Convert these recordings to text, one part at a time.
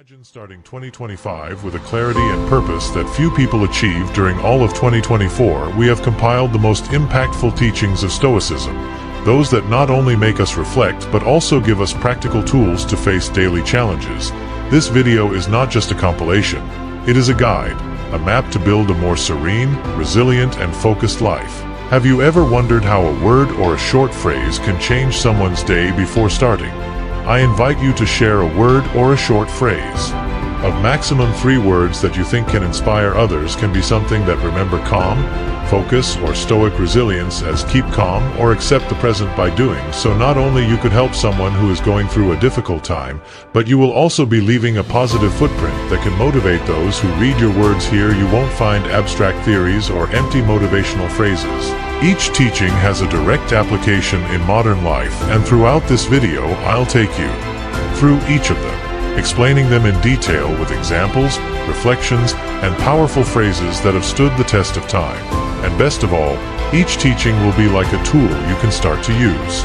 Imagine starting 2025 with a clarity and purpose that few people achieve during all of 2024. We have compiled the most impactful teachings of Stoicism, those that not only make us reflect but also give us practical tools to face daily challenges. This video is not just a compilation, it is a guide, a map to build a more serene, resilient, and focused life. Have you ever wondered how a word or a short phrase can change someone's day before starting? I invite you to share a word or a short phrase. Of maximum 3 words that you think can inspire others can be something that remember calm, focus, or stoic resilience as keep calm or accept the present. By doing so, not only you could help someone who is going through a difficult time, but you will also be leaving a positive footprint that can motivate those who read your words. Here you won't find abstract theories or empty motivational phrases. Each teaching has a direct application in modern life, and throughout this video I'll take you through each of them, explaining them in detail with examples, reflections, and powerful phrases that have stood the test of time. And best of all, each teaching will be like a tool you can start to use.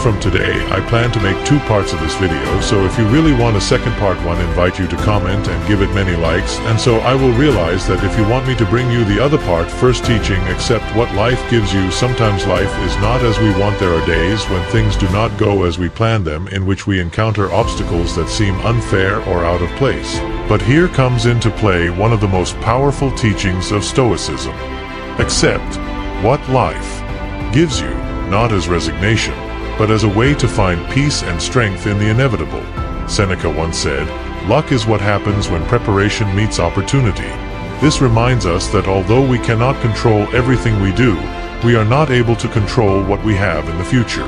From today, I plan to make 2 parts of this video, so if you really want a second part, I invite you to comment and give it many likes, and so I will realize that if you want me to bring you the other part. First teaching, accept what life gives you. Sometimes life is not as we want. There are days when things do not go as we planned them, in which we encounter obstacles that seem unfair or out of place. But here comes into play one of the most powerful teachings of Stoicism. Accept what life gives you, not as resignation, but as a way to find peace and strength in the inevitable. Seneca once said, "Luck is what happens when preparation meets opportunity." This reminds us that although we cannot control everything we do, we are not able to control what we have in the future.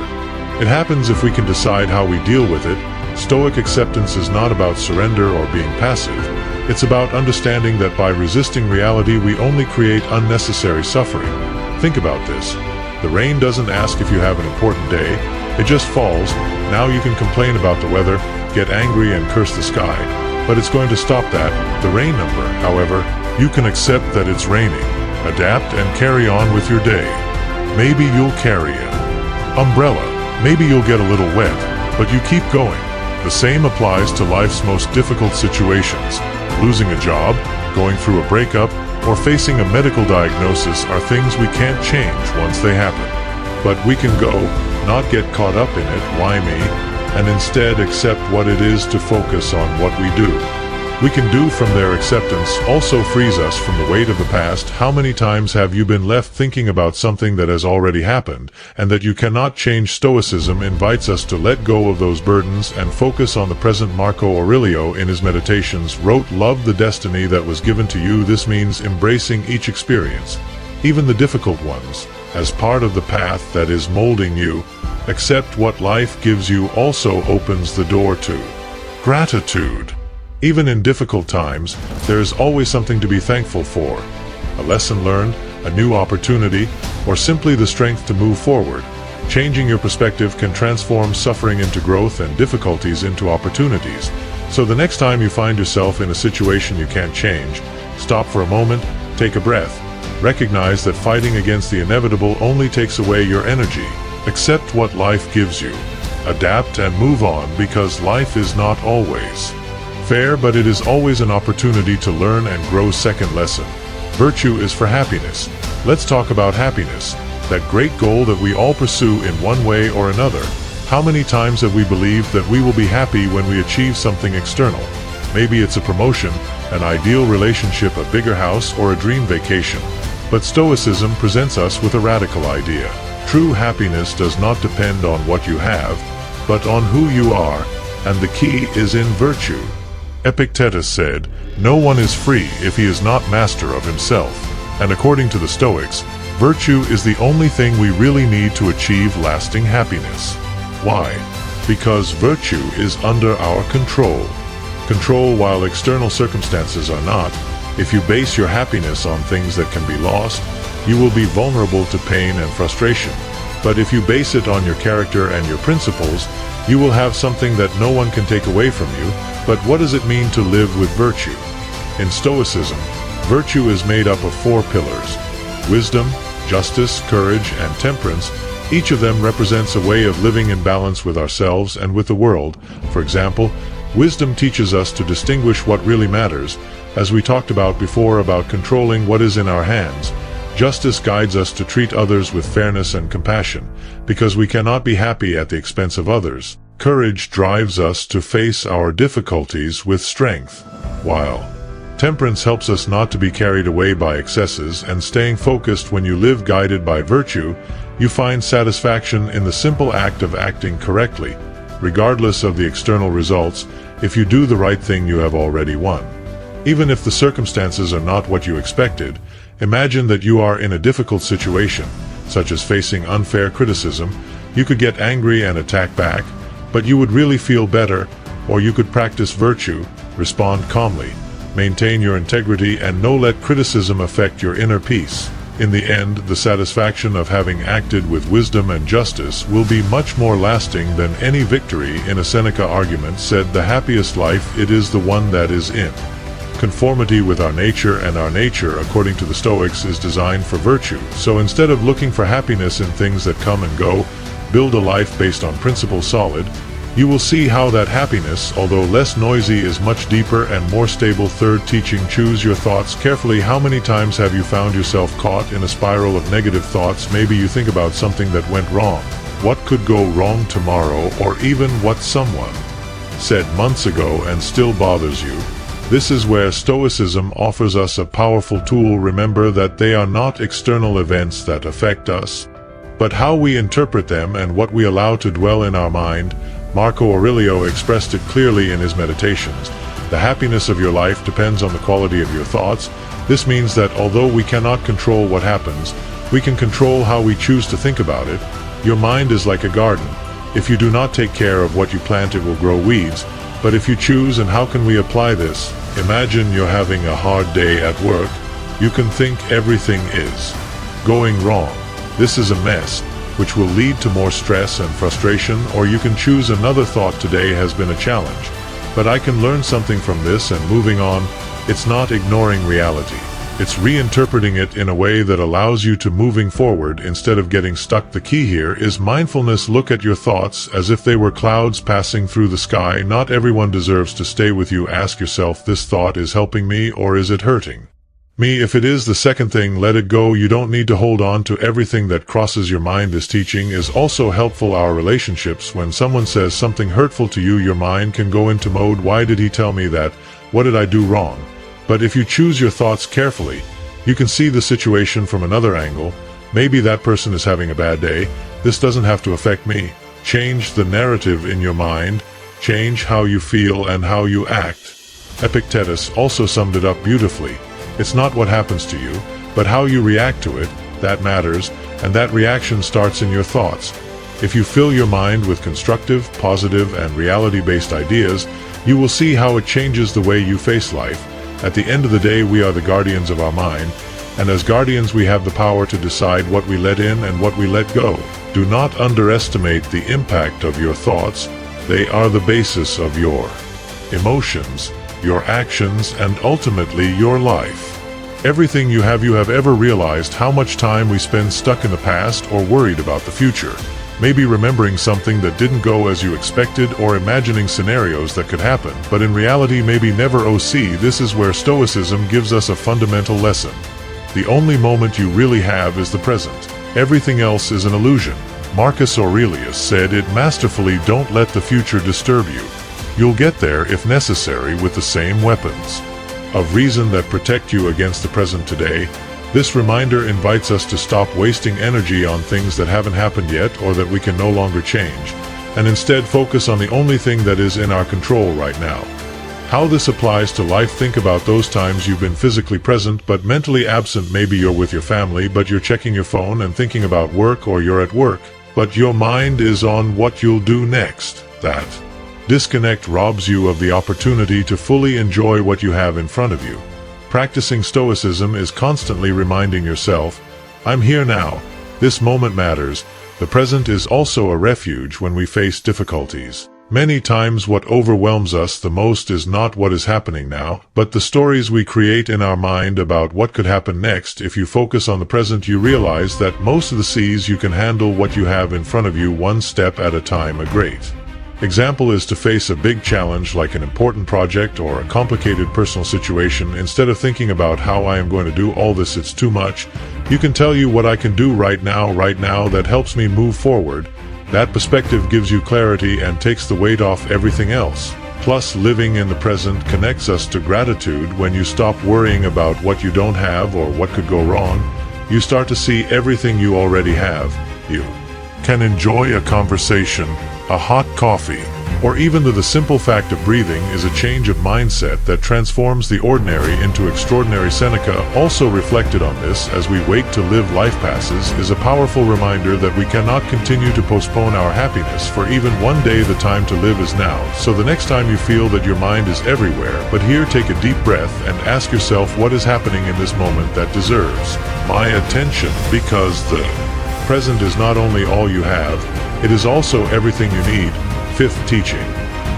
It happens if we can decide how we deal with it. Stoic acceptance is not about surrender or being passive. It's about understanding that by resisting reality we only create unnecessary suffering. Think about this. The rain doesn't ask if you have an important day. It just falls. Now you can complain about the weather, get angry and curse the sky, but it's going to stop that, the rain number. However, you can accept that it's raining, adapt and carry on with your day. Maybe you'll carry an umbrella. Maybe you'll get a little wet, but you keep going. The same applies to life's most difficult situations. Losing a job, going through a breakup, or facing a medical diagnosis are things we can't change once they happen. But we can go, not get caught up in it, why me, and instead accept what it is to focus on what we do. We can do from there. Acceptance also frees us from the weight of the past. How many times have you been left thinking about something that has already happened, and that you cannot change? Stoicism invites us to let go of those burdens and focus on the present. Marcus Aurelius in his Meditations wrote, "Love the destiny that was given to you." This means embracing each experience, even the difficult ones, as part of the path that is molding you. Accept what life gives you also opens the door to gratitude. Even in difficult times, there is always something to be thankful for. A lesson learned, a new opportunity, or simply the strength to move forward. Changing your perspective can transform suffering into growth and difficulties into opportunities. So the next time you find yourself in a situation you can't change, stop for a moment, take a breath. Recognize that fighting against the inevitable only takes away your energy. Accept what life gives you. Adapt and move on, because life is not always fair, but it is always an opportunity to learn and grow. Second lesson. Virtue is for happiness. Let's talk about happiness, that great goal that we all pursue in one way or another. How many times have we believed that we will be happy when we achieve something external? Maybe it's a promotion, an ideal relationship, a bigger house, or a dream vacation. But Stoicism presents us with a radical idea. True happiness does not depend on what you have, but on who you are, and the key is in virtue. Epictetus said, "No one is free if he is not master of himself." And according to the Stoics, virtue is the only thing we really need to achieve lasting happiness. Why? Because virtue is under our control. Control while external circumstances are not. If you base your happiness on things that can be lost, you will be vulnerable to pain and frustration. But if you base it on your character and your principles, you will have something that no one can take away from you. But what does it mean to live with virtue? In Stoicism, virtue is made up of 4 pillars: wisdom, justice, courage, and temperance. Each of them represents a way of living in balance with ourselves and with the world. For example, Wisdom teaches us to distinguish what really matters, as we talked about before about controlling what is in our hands. Justice guides us to treat others with fairness and compassion, because we cannot be happy at the expense of others. Courage drives us to face our difficulties with strength, while temperance helps us not to be carried away by excesses and staying focused. When you live guided by virtue, you find satisfaction in the simple act of acting correctly. Regardless of the external results, if you do the right thing, you have already won. Even if the circumstances are not what you expected, imagine that you are in a difficult situation, such as facing unfair criticism. You could get angry and attack back, but you would really feel better. Or you could practice virtue, respond calmly, maintain your integrity, and not let criticism affect your inner peace. In the end, the satisfaction of having acted with wisdom and justice will be much more lasting than any victory. In a Seneca argument said, "The happiest life, it is the one that is in conformity with our nature, and our nature, according to the Stoics, is designed for virtue." So instead of looking for happiness in things that come and go, build a life based on principles solid. You will see how that happiness, although less noisy, is much deeper and more stable. Third teaching: choose your thoughts carefully. How many times have you found yourself caught in a spiral of negative thoughts? Maybe you think about something that went wrong, what could go wrong tomorrow, or even what someone said months ago and still bothers you. This is where Stoicism offers us a powerful tool. Remember that they are not external events that affect us, but how we interpret them and what we allow to dwell in our mind. Marcus Aurelius expressed it clearly in his Meditations. The happiness of your life depends on the quality of your thoughts. This means that although we cannot control what happens, we can control how we choose to think about it. Your mind is like a garden. If you do not take care of what you plant, it will grow weeds. But if you choose, and how can we apply this? Imagine you're having a hard day at work. You can think everything is going wrong. This is a mess, which will lead to more stress and frustration. Or you can choose another thought: today has been a challenge, but I can learn something from this, and moving on. It's not ignoring reality. It's reinterpreting it in a way that allows you to moving forward instead of getting stuck. The key here is mindfulness. Look at your thoughts as if they were clouds passing through the sky. Not everyone deserves to stay with you. Ask yourself, this thought is helping me or is it hurting me? If it is the second thing, let it go. You don't need to hold on to everything that crosses your mind. This teaching is also helpful. Our relationships: when someone says something hurtful to you, your mind can go into mode, why did he tell me that? What did I do wrong? But if you choose your thoughts carefully, you can see the situation from another angle. Maybe that person is having a bad day. This doesn't have to affect me. Change the narrative in your mind. Change how you feel and how you act. Epictetus also summed it up beautifully. It's not what happens to you, but how you react to it, that matters, and that reaction starts in your thoughts. If you fill your mind with constructive, positive, and reality-based ideas, you will see how it changes the way you face life. At the end of the day, we are the guardians of our mind, and as guardians we have the power to decide what we let in and what we let go. Do not underestimate the impact of your thoughts. They are the basis of your emotions, your actions, and ultimately your life. Everything you have ever realized how much time we spend stuck in the past or worried about the future? Maybe remembering something that didn't go as you expected, or imagining scenarios that could happen, but in reality maybe never occur. This is where Stoicism gives us a fundamental lesson. The only moment you really have is the present. Everything else is an illusion. Marcus Aurelius said it masterfully: don't let the future disturb you. You'll get there, if necessary, with the same weapons of reason that protect you against the present today. This reminder invites us to stop wasting energy on things that haven't happened yet or that we can no longer change, and instead focus on the only thing that is in our control right now. How this applies to life: think about those times you've been physically present but mentally absent. Maybe you're with your family but you're checking your phone and thinking about work, or you're at work but your mind is on what you'll do next. That disconnect robs you of the opportunity to fully enjoy what you have in front of you. Practicing Stoicism is constantly reminding yourself, I'm here now. This moment matters. The present is also a refuge when we face difficulties. Many times what overwhelms us the most is not what is happening now, but the stories we create in our mind about what could happen next. If you focus on the present, you realize that most of the seas you can handle what you have in front of you, one step at a time. A great Example is to face a big challenge like an important project or a complicated personal situation. Instead of thinking about how I am going to do all this, it's too much, you can tell you what I can do right now that helps me move forward. That perspective gives you clarity and takes the weight off everything else. Plus, living in the present connects us to gratitude. When you stop worrying about what you don't have or what could go wrong, you start to see everything you already have. You can enjoy a conversation, a hot coffee, or even the simple fact of breathing is a change of mindset that transforms the ordinary into extraordinary. Seneca also reflected on this. As we wake to live, life passes is a powerful reminder that we cannot continue to postpone our happiness for even one day. The time to live is now. So the next time you feel that your mind is everywhere but here, take a deep breath and ask yourself, what is happening in this moment that deserves my attention? Because the present is not only all you have, it is also everything you need. Fifth teaching.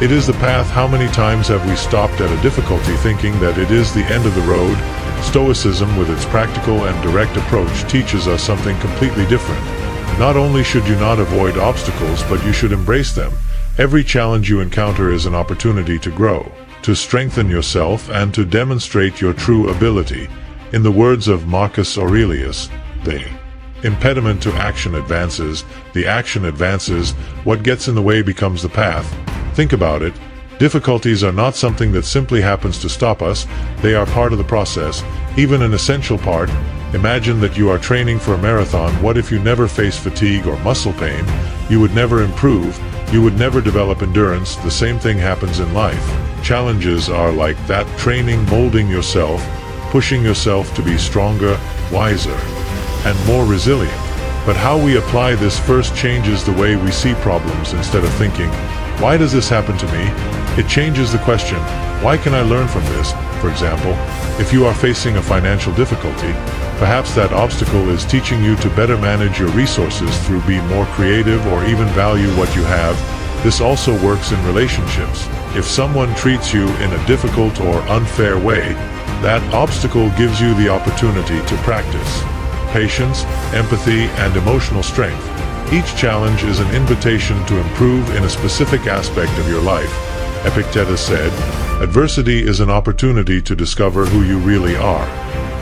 It is the path. How many times have we stopped at a difficulty thinking that it is the end of the road? Stoicism, with its practical and direct approach, teaches us something completely different. Not only should you not avoid obstacles, but you should embrace them. Every challenge you encounter is an opportunity to grow, to strengthen yourself, and to demonstrate your true ability. In the words of Marcus Aurelius, the impediment to action advances, the action advances, what gets in the way becomes the path. Think about it. Difficulties are not something that simply happens to stop us, they are part of the process, even an essential part. Imagine that you are training for a marathon. What if you never face fatigue or muscle pain? You would never improve, you would never develop endurance. The same thing happens in life. Challenges are like that, training, molding yourself, pushing yourself to be stronger, wiser, and more resilient. But how we apply this first changes the way we see problems. Instead of thinking, why does this happen to me? It changes the question, why can I learn from this? For example, if you are facing a financial difficulty, perhaps that obstacle is teaching you to better manage your resources through being more creative or even value what you have. This also works in relationships. If someone treats you in a difficult or unfair way, that obstacle gives you the opportunity to practice patience, empathy, and emotional strength. Each challenge is an invitation to improve in a specific aspect of your life. Epictetus said, adversity is an opportunity to discover who you really are.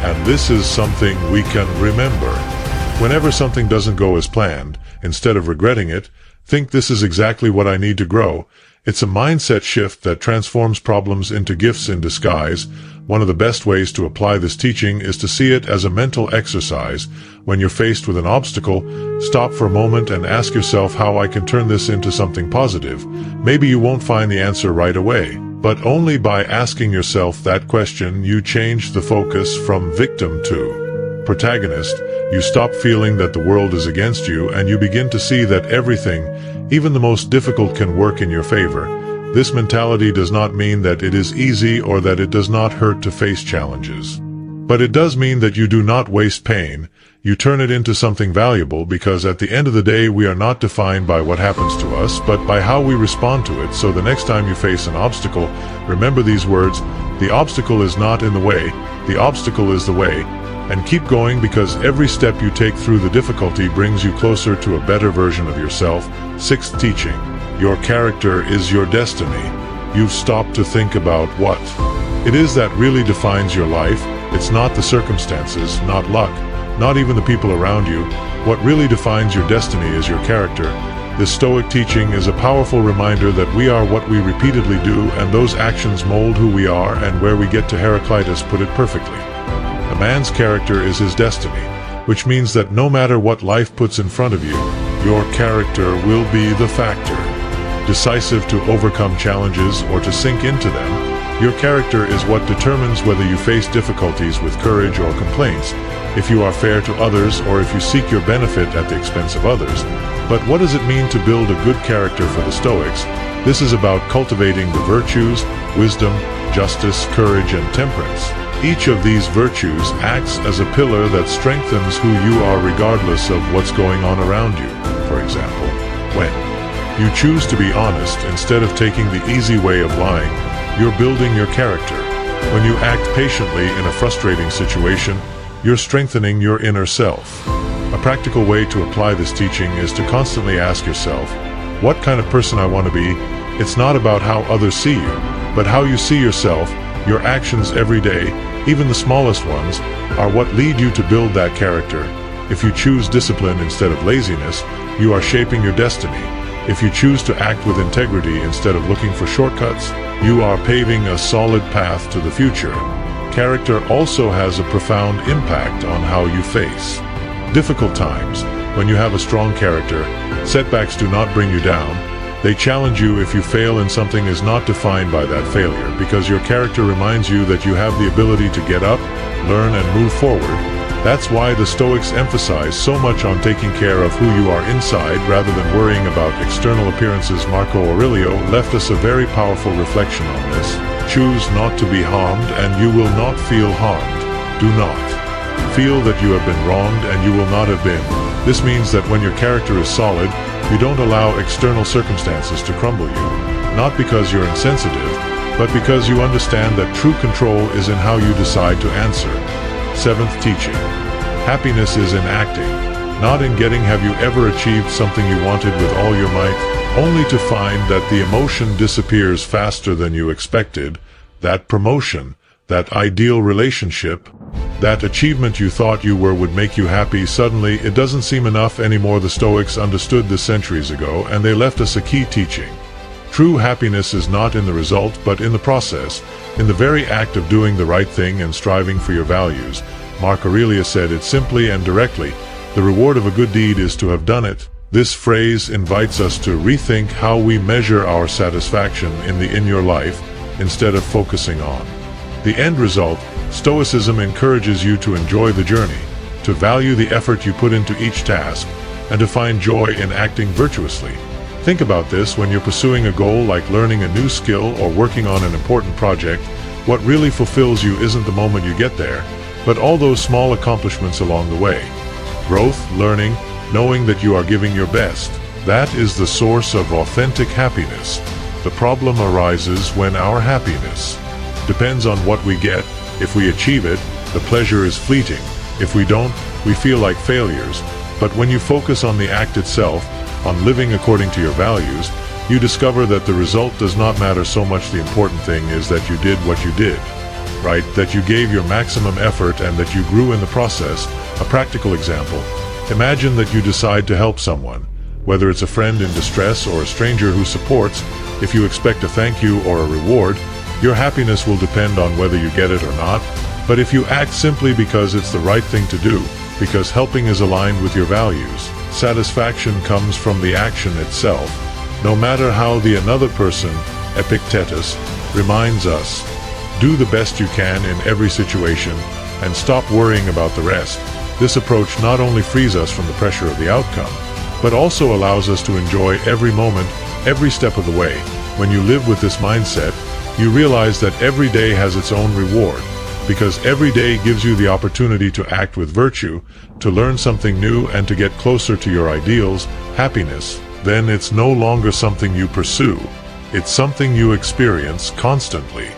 And this is something we can remember. Whenever something doesn't go as planned, instead of regretting it, think, this is exactly what I need to grow. It's a mindset shift that transforms problems into gifts in disguise. One of the best ways to apply this teaching is to see it as a mental exercise. When you're faced with an obstacle, stop for a moment and ask yourself, how I can turn this into something positive. Maybe you won't find the answer right away, but only by asking yourself that question, you change the focus from victim to protagonist. You stop feeling that the world is against you, and you begin to see that everything, even the most difficult, can work in your favor. This mentality does not mean that it is easy or that it does not hurt to face challenges. But it does mean that you do not waste pain. You turn it into something valuable, because at the end of the day, we are not defined by what happens to us, but by how we respond to it. So the next time you face an obstacle, remember these words: the obstacle is not in the way, the obstacle is the way. And keep going, because every step you take through the difficulty brings you closer to a better version of yourself. Sixth teaching. Your character is your destiny. You've stopped to think about what it is that really defines your life. It's not the circumstances, not luck, not even the people around you. What really defines your destiny is your character. This Stoic teaching is a powerful reminder that we are what we repeatedly do, and those actions mold who we are and where we get to. Heraclitus put it perfectly. A man's character is his destiny, which means that no matter what life puts in front of you, your character will be the factor. Decisive to overcome challenges or to sink into them, your character is what determines whether you face difficulties with courage or complaints, if you are fair to others or if you seek your benefit at the expense of others. But what does it mean to build a good character for the Stoics? This is about cultivating the virtues, wisdom, justice, courage, and temperance. Each of these virtues acts as a pillar that strengthens who you are regardless of what's going on around you. For example, when you choose to be honest instead of taking the easy way of lying, you're building your character. When you act patiently in a frustrating situation, you're strengthening your inner self. A practical way to apply this teaching is to constantly ask yourself, what kind of person I want to be. It's not about how others see you, but how you see yourself. Your actions every day, even the smallest ones, are what lead you to build that character. If you choose discipline instead of laziness, you are shaping your destiny. If you choose to act with integrity instead of looking for shortcuts, you are paving a solid path to the future. Character also has a profound impact on how you face difficult times. When you have a strong character, setbacks do not bring you down. They challenge you. If you fail in something is not defined by that failure, because your character reminds you that you have the ability to get up, learn, and move forward. That's why the Stoics emphasize so much on taking care of who you are inside rather than worrying about external appearances. Marcus Aurelius left us a very powerful reflection on this. Choose not to be harmed and you will not feel harmed. Do not feel that you have been wronged and you will not have been. This means that when your character is solid, you don't allow external circumstances to crumble you. Not because you're insensitive, but because you understand that true control is in how you decide to answer. Seventh teaching. Happiness is in acting, not in getting. Have you ever achieved something you wanted with all your might, only to find that the emotion disappears faster than you expected? That promotion, that ideal relationship, that achievement you thought you were would make you happy, suddenly it doesn't seem enough anymore. The Stoics understood this centuries ago, and they left us a key teaching. True happiness is not in the result, but in the process, in the very act of doing the right thing and striving for your values. Marcus Aurelius said it simply and directly: the reward of a good deed is to have done it. This phrase invites us to rethink how we measure our satisfaction in your life, instead of focusing on the end result. Stoicism encourages you to enjoy the journey, to value the effort you put into each task, and to find joy in acting virtuously. Think about this: when you're pursuing a goal like learning a new skill or working on an important project, what really fulfills you isn't the moment you get there, but all those small accomplishments along the way. Growth, learning, knowing that you are giving your best. That is the source of authentic happiness. The problem arises when our happiness depends on what we get. If we achieve it, the pleasure is fleeting. If we don't, we feel like failures. But when you focus on the act itself, on living according to your values, you discover that the result does not matter so much. The important thing is that you did what you did, right? That you gave your maximum effort and that you grew in the process. A practical example: imagine that you decide to help someone, whether it's a friend in distress or a stranger who supports. If you expect a thank you or a reward, your happiness will depend on whether you get it or not. But if you act simply because it's the right thing to do, because helping is aligned with your values, satisfaction comes from the action itself. No matter how the another person, Epictetus, reminds us, do the best you can in every situation and stop worrying about the rest. This approach not only frees us from the pressure of the outcome, but also allows us to enjoy every moment, every step of the way. When you live with this mindset, you realize that every day has its own reward, because every day gives you the opportunity to act with virtue, to learn something new, and to get closer to your ideals. Happiness, then, it's no longer something you pursue. It's something you experience constantly.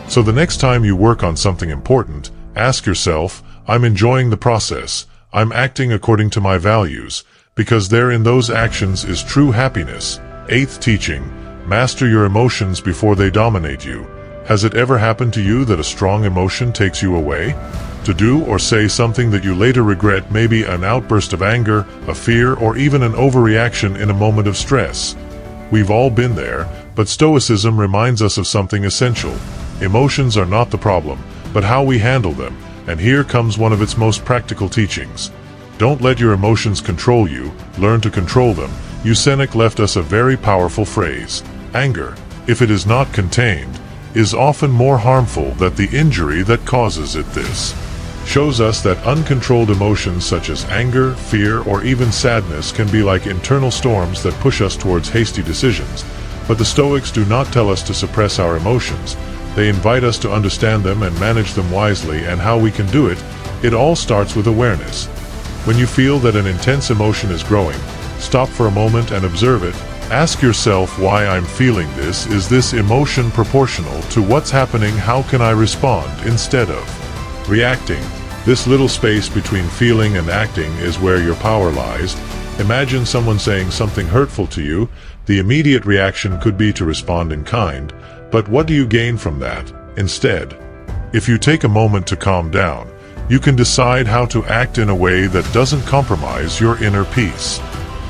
So the next time you work on something important, ask yourself, I'm enjoying the process. I'm acting according to my values, because there in those actions is true happiness. Eighth teaching. Master your emotions before they dominate you. Has it ever happened to you that a strong emotion takes you away? To do or say something that you later regret, maybe an outburst of anger, a fear, or even an overreaction in a moment of stress. We've all been there, but Stoicism reminds us of something essential. Emotions are not the problem, but how we handle them, and here comes one of its most practical teachings. Don't let your emotions control you, learn to control them. Seneca left us a very powerful phrase. Anger, if it is not contained, is often more harmful than the injury that causes it. This shows us that uncontrolled emotions such as anger, fear, or even sadness can be like internal storms that push us towards hasty decisions. But the Stoics do not tell us to suppress our emotions. They invite us to understand them and manage them wisely. And how we can do it? It all starts with awareness. When you feel that an intense emotion is growing, stop for a moment and observe it. Ask yourself, why I'm feeling this? Is this emotion proportional to what's happening? How can I respond instead of reacting? This little space between feeling and acting is where your power lies. Imagine someone saying something hurtful to you. The immediate reaction could be to respond in kind, but what do you gain from that? Instead, if you take a moment to calm down, you can decide how to act in a way that doesn't compromise your inner peace.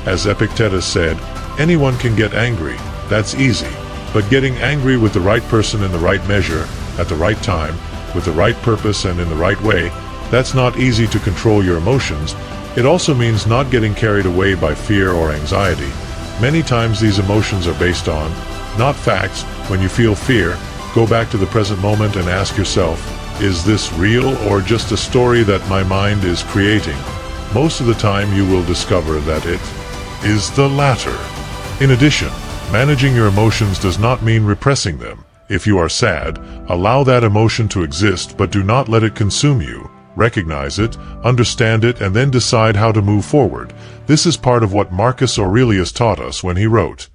As Epictetus said, anyone can get angry, that's easy, but getting angry with the right person in the right measure, at the right time, with the right purpose and in the right way, that's not easy. To control your emotions, it also means not getting carried away by fear or anxiety. Many times these emotions are based on, not facts. When you feel fear, go back to the present moment and ask yourself, is this real or just a story that my mind is creating? Most of the time you will discover that it is the latter. In addition, managing your emotions does not mean repressing them. If you are sad, allow that emotion to exist, but do not let it consume you. Recognize it, understand it, and then decide how to move forward. This is part of what Marcus Aurelius taught us when he wrote,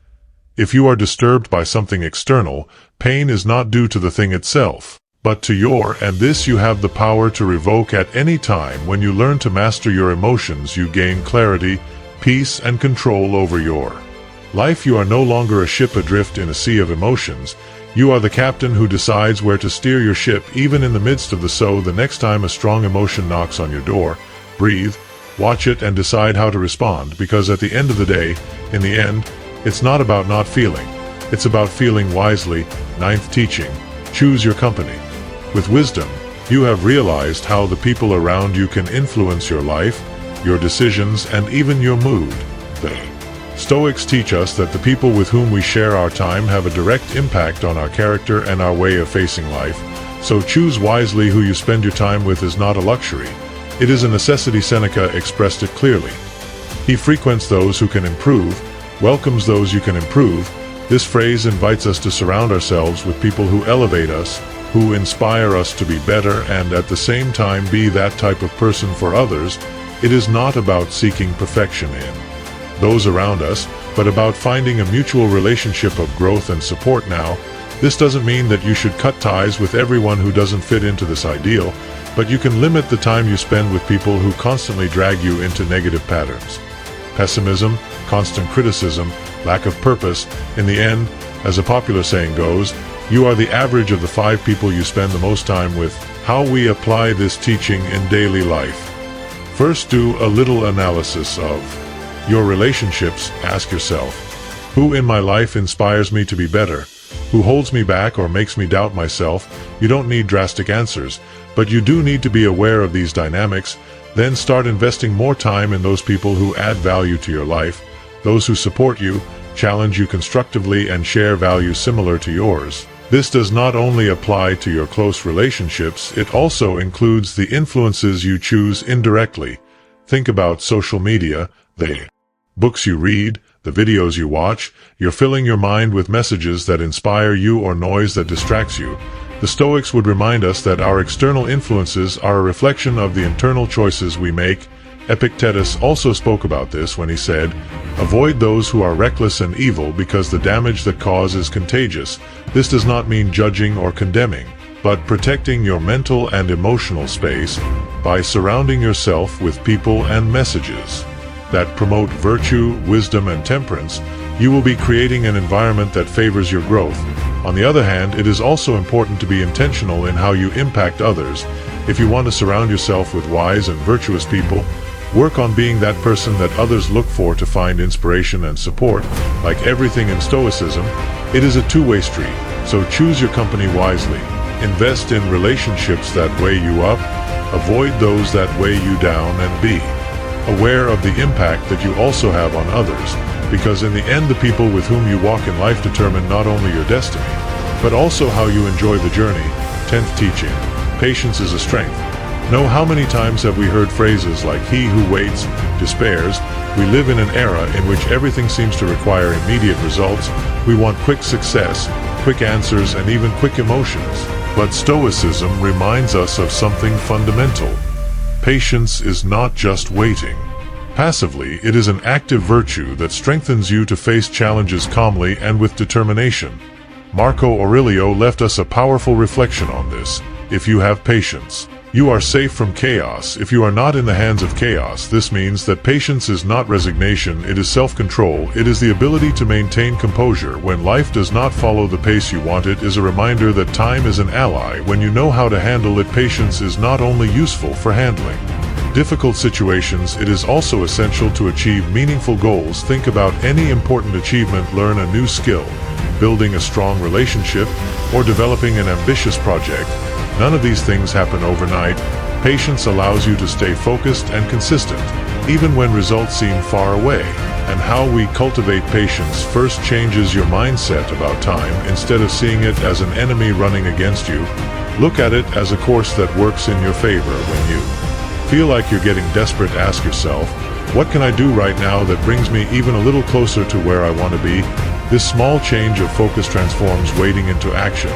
"If you are disturbed by something external, pain is not due to the thing itself, but to your, and this you have the power to revoke at any time. When you learn to master your emotions, you gain clarity, peace, and control over your life. You are no longer a ship adrift in a sea of emotions. You are the captain who decides where to steer your ship, even in the midst of the so. The next time a strong emotion knocks on your door, breathe, watch it, and decide how to respond, because at the end of the day, in the end, it's not about not feeling. It's about feeling wisely." Ninth teaching, choose your company. With wisdom, you have realized how the people around you can influence your life, your decisions, and even your mood. The Stoics teach us that the people with whom we share our time have a direct impact on our character and our way of facing life, so choose wisely. Who you spend your time with is not a luxury. It is a necessity. Seneca expressed it clearly. He frequents those who can improve, welcomes those you can improve. This phrase invites us to surround ourselves with people who elevate us, who inspire us to be better, and at the same time be that type of person for others. It is not about seeking perfection in those around us, but about finding a mutual relationship of growth and support. Now, this doesn't mean that you should cut ties with everyone who doesn't fit into this ideal, but you can limit the time you spend with people who constantly drag you into negative patterns. Pessimism, constant criticism, lack of purpose. In the end, as a popular saying goes, you are the average of the 5 people you spend the most time with. How we apply this teaching in daily life. First, do a little analysis of your relationships. Ask yourself, who in my life inspires me to be better? Who holds me back or makes me doubt myself? You don't need drastic answers, but you do need to be aware of these dynamics. Then start investing more time in those people who add value to your life, those who support you, challenge you constructively, and share values similar to yours. This does not only apply to your close relationships, it also includes the influences you choose indirectly. Think about social media, the books you read, the videos you watch. You're filling your mind with messages that inspire you or noise that distracts you. The Stoics would remind us that our external influences are a reflection of the internal choices we make. Epictetus also spoke about this when he said, "Avoid those who are reckless and evil, because the damage that cause is contagious." This does not mean judging or condemning, but protecting your mental and emotional space by surrounding yourself with people and messages that promote virtue, wisdom, and temperance. You will be creating an environment that favors your growth. On the other hand, it is also important to be intentional in how you impact others. If you want to surround yourself with wise and virtuous people, work on being that person that others look for to find inspiration and support. Like everything in Stoicism, it is a two-way street, so choose your company wisely. Invest in relationships that weigh you up, avoid those that weigh you down, and be aware of the impact that you also have on others, because in the end the people with whom you walk in life determine not only your destiny, but also how you enjoy the journey. 10th teaching, patience is a strength. Know how many times have we heard phrases like, "He who waits despairs." We live in an era in which everything seems to require immediate results. We want quick success, quick answers, and even quick emotions. But Stoicism reminds us of something fundamental. Patience is not just waiting passively, it is an active virtue that strengthens you to face challenges calmly and with determination. Marco Aurelio left us a powerful reflection on this. If you have patience, You are safe from chaos. If you are not in the hands of chaos, this means that patience is not resignation, it is self-control. It is the ability to maintain composure when life does not follow the pace you want. It is a reminder that time is an ally. When you know how to handle it, patience is not only useful for handling difficult situations, it is also essential to achieve meaningful goals. Think about any important achievement, learn a new skill, building a strong relationship, or developing an ambitious project. None of these things happen overnight. Patience allows you to stay focused and consistent, even when results seem far away. And how we cultivate patience first changes your mindset about time. Instead of seeing it as an enemy running against you, look at it as a course that works in your favor. When you feel like you're getting desperate, ask yourself, what can I do right now that brings me even a little closer to where I want to be? This small change of focus transforms waiting into action.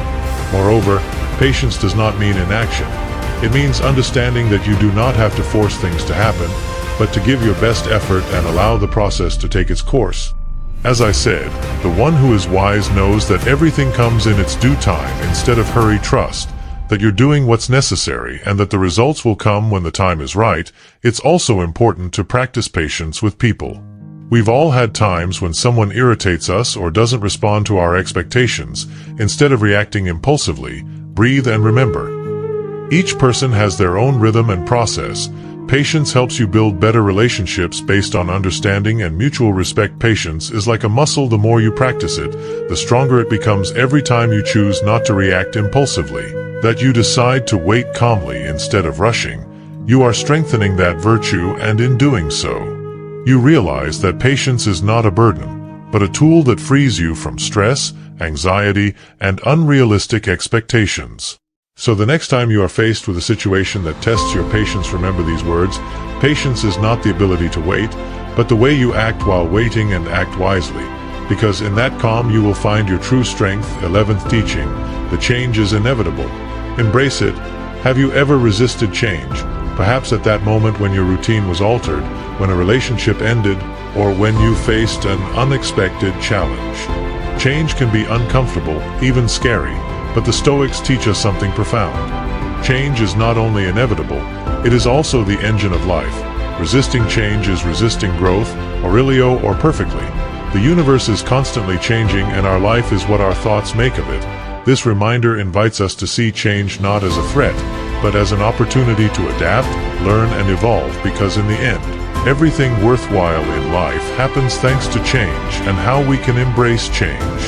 Moreover, patience does not mean inaction. It means understanding that you do not have to force things to happen, but to give your best effort and allow the process to take its course. As I said, the one who is wise knows that everything comes in its due time. Instead of hurry, trust that you're doing what's necessary and that the results will come when the time is right. It's also important to practice patience with people. We've all had times when someone irritates us or doesn't respond to our expectations. Instead of reacting impulsively, breathe and remember. Each person has their own rhythm and process. Patience helps you build better relationships based on understanding and mutual respect. Patience is like a muscle. The more you practice it, the stronger it becomes. Every time you choose not to react impulsively, that you decide to wait calmly instead of rushing, you are strengthening that virtue, and in doing so, you realize that patience is not a burden, but a tool that frees you from stress, anxiety, and unrealistic expectations. So the next time you are faced with a situation that tests your patience, remember these words. Patience is not the ability to wait, but the way you act while waiting, and act wisely, because in that calm you will find your true strength. 11th teaching, the change is inevitable. Embrace it. Have you ever resisted change? Perhaps at that moment when your routine was altered, when a relationship ended, or when you faced an unexpected challenge. Change can be uncomfortable, even scary, but the Stoics teach us something profound. Change is not only inevitable, it is also the engine of life. Resisting change is resisting growth, Aurelio, or perfectly. The universe is constantly changing, and our life is what our thoughts make of it. This reminder invites us to see change not as a threat, but as an opportunity to adapt, learn, and evolve, because in the end, everything worthwhile in life happens thanks to change. And how we can embrace change.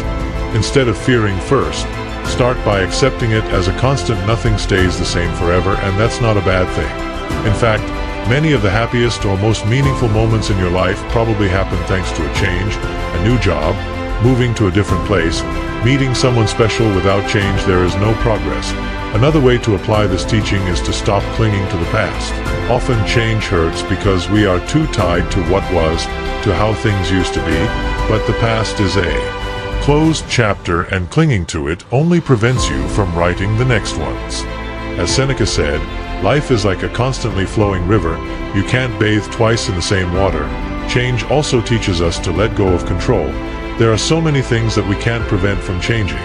Instead of fearing, first, start by accepting it as a constant. Nothing stays the same forever, and that's not a bad thing. In fact, many of the happiest or most meaningful moments in your life probably happen thanks to a change, a new job, moving to a different place, meeting someone special. Without change, there is no progress. Another way to apply this teaching is to stop clinging to the past. Often change hurts because we are too tied to what was, to how things used to be, but the past is a closed chapter, and clinging to it only prevents you from writing the next ones. As Seneca said, life is like a constantly flowing river. You can't bathe twice in the same water. Change also teaches us to let go of control. There are so many things that we can't prevent from changing.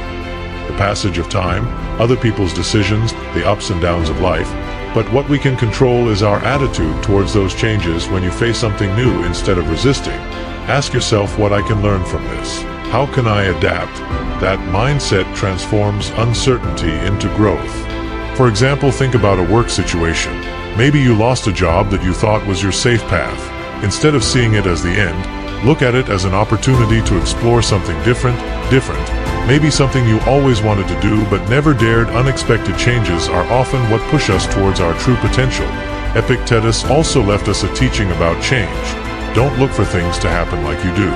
The passage of time, other people's decisions, the ups and downs of life. But what we can control is our attitude towards those changes. When you face something new, instead of resisting, ask yourself, what I can learn from this? How can I adapt? That mindset transforms uncertainty into growth. For example, think about a work situation. Maybe you lost a job that you thought was your safe path. Instead of seeing it as the end, look at it as an opportunity to explore something different. Maybe something you always wanted to do but never dared. Unexpected changes are often what push us towards our true potential. Epictetus also left us a teaching about change. Don't look for things to happen like you do.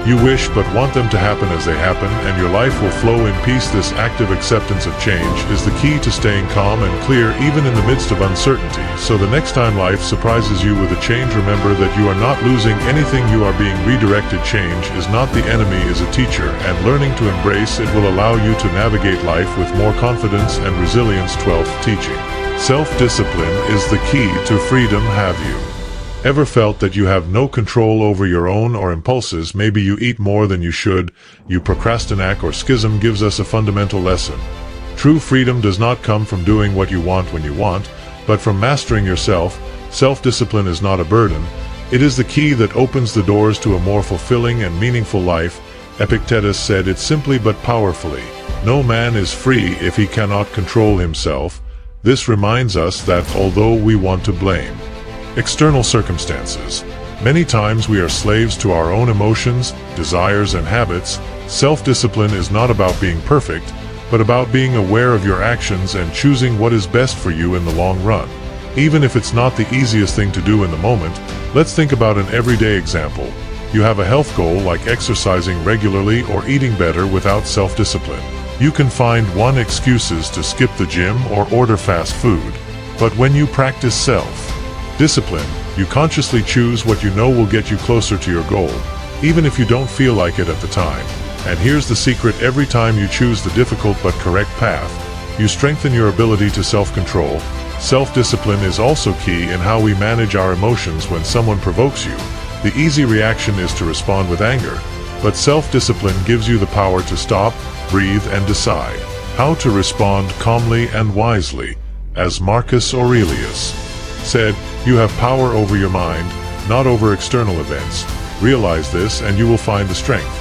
You wish but want them to happen as they happen, and your life will flow in peace. This active acceptance of change is the key to staying calm and clear even in the midst of uncertainty. So the next time life surprises you with a change, remember that you are not losing anything, you are being redirected. Change is not the enemy, is a teacher, and learning to embrace it will allow you to navigate life with more confidence and resilience. 12th teaching. Self-discipline is the key to freedom. Have you ever felt that you have no control over your own or impulses? Maybe you eat more than you should, you procrastinate, or schism gives us a fundamental lesson. True freedom does not come from doing what you want when you want, But from mastering yourself, self-discipline is not a burden. It is the key that opens the doors to a more fulfilling and meaningful life. Epictetus said it simply but powerfully: "No man is free if he cannot control himself." This reminds us that although we want to blame external circumstances, many times we are slaves to our own emotions, desires, and habits. Self-discipline is not about being perfect, but about being aware of your actions and choosing what is best for you in the long run. Even if it's not the easiest thing to do in the moment, let's think about an everyday example. You have a health goal like exercising regularly or eating better. Without self-discipline, you can find excuses to skip the gym or order fast food. But when you practice self-discipline, you consciously choose what you know will get you closer to your goal, even if you don't feel like it at the time. And here's the secret: every time you choose the difficult but correct path, you strengthen your ability to self-control. Self-discipline is also key in how we manage our emotions. When someone provokes you, the easy reaction is to respond with anger, but self-discipline gives you the power to stop, breathe, and decide how to respond calmly and wisely. As Marcus Aurelius said, "You have power over your mind, not over external events." Realize this and you will find the strength.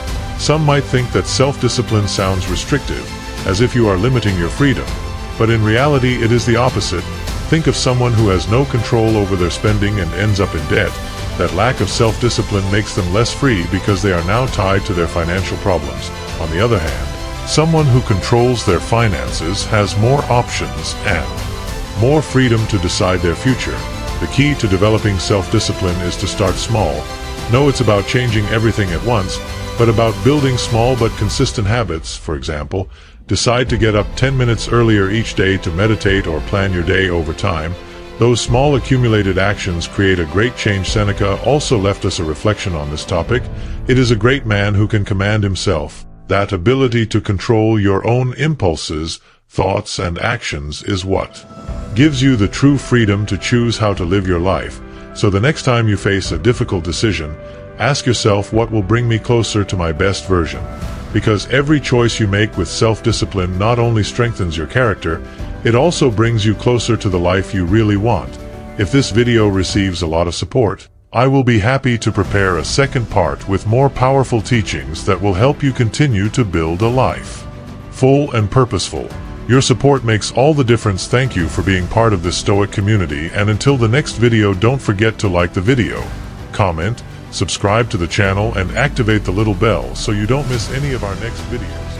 Some might think that self-discipline sounds restrictive, as if you are limiting your freedom. But in reality, it is the opposite. Think of someone who has no control over their spending and ends up in debt. That lack of self-discipline makes them less free because they are now tied to their financial problems. On the other hand, someone who controls their finances has more options and more freedom to decide their future. The key to developing self-discipline is to start small. No, it's about changing everything at once, but about building small but consistent habits. For example, decide to get up 10 minutes earlier each day to meditate or plan your day over time. Those small accumulated actions create a great change. Seneca also left us a reflection on this topic. It is a great man who can command himself. That ability to control your own impulses, thoughts, and actions is what gives you the true freedom to choose how to live your life. So the next time you face a difficult decision, ask yourself, what will bring me closer to my best version? Because every choice you make with self-discipline not only strengthens your character, it also brings you closer to the life you really want. If this video receives a lot of support, I will be happy to prepare a second part with more powerful teachings that will help you continue to build a life full and purposeful. Your support makes all the difference. Thank you for being part of this Stoic community, and until the next video, don't forget to like the video, comment, subscribe to the channel, and activate the little bell so you don't miss any of our next videos.